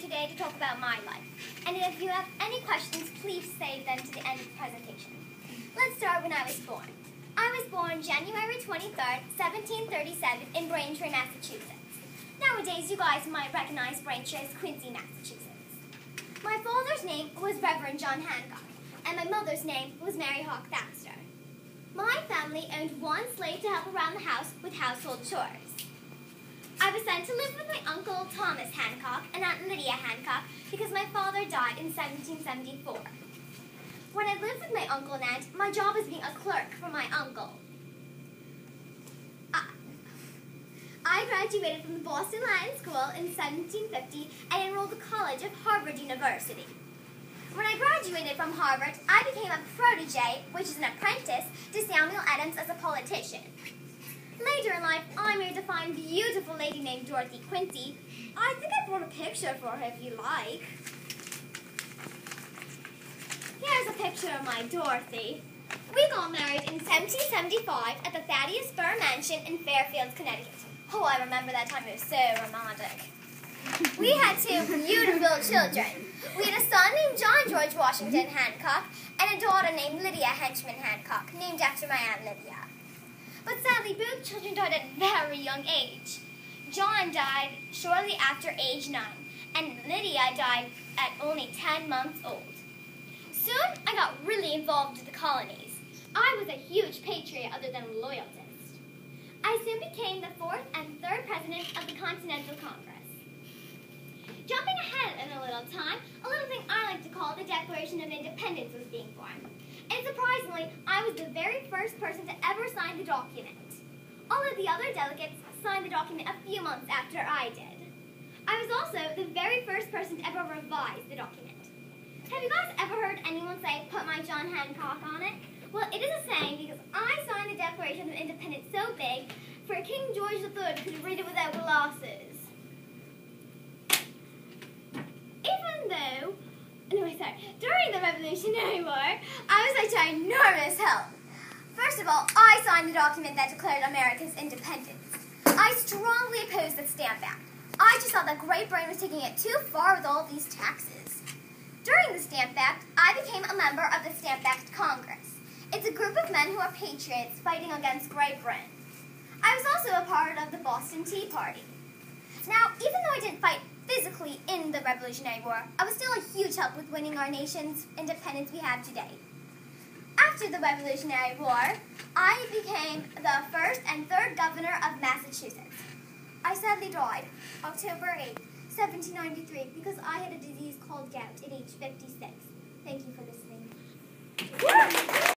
today to talk about my life. And if you have any questions, please save them to the end of the presentation. Let's start when I was born. I was born January 23rd, 1737 in Braintree, Massachusetts. Nowadays, you guys might recognize Braintree as Quincy, Massachusetts. My father's name was Reverend John Hancock, and my mother's name was Mary Hawk Thaxter. My family owned one slave to help around the house with household chores. I was sent to live with my uncle Thomas Hancock and Aunt Lydia Hancock because my father died in 1774. When I lived with my uncle and aunt, my job was being a clerk for my uncle. I graduated from the Boston Latin School in 1750 and enrolled at the College of Harvard University. When I graduated from Harvard, I became a protege, which is an apprentice, to Samuel Adams as a politician. Later in life, I married a fine, beautiful lady named Dorothy Quincy. I think I brought a picture for her if you like. Here's a picture of my Dorothy. We got married in 1775 at the Thaddeus Burr Mansion in Fairfield, Connecticut. Oh, I remember that time. It was so romantic. We had two beautiful children. We had a son named John George Washington Hancock and a daughter named Lydia Henchman Hancock, named after my Aunt Lydia. But sadly, both children died at a very young age. John died shortly after age 9, and Lydia died at only 10 months old. Soon, I got really involved with the colonies. I was a huge patriot other than a loyalist. I soon became the 4th and 3rd President of the Continental Congress. Jumping ahead in a little time, a little thing I like to call the Declaration of Independence was being born. And surprisingly, I was the very first person to ever sign the document. All of the other delegates signed the document a few months after I did. I was also the very first person to ever revise the document. Have you guys ever heard anyone say, "Put my John Hancock on it"? Well, it is a saying because I signed the Declaration of Independence so big, for King George III could read it without glasses. During the Revolutionary War, I was a ginormous help. First of all, I signed the document that declared America's independence. I strongly opposed the Stamp Act. I just thought that Great Britain was taking it too far with all these taxes. During the Stamp Act, I became a member of the Stamp Act Congress. It's a group of men who are patriots fighting against Great Britain. I was also a part of the Boston Tea Party. Now, even though I didn't fight physically in the Revolutionary War, I was still a huge help with winning our nation's independence we have today. After the Revolutionary War, I became the 1st and 3rd governor of Massachusetts. I sadly died October 8th, 1793, because I had a disease called gout at age 56. Thank you for listening.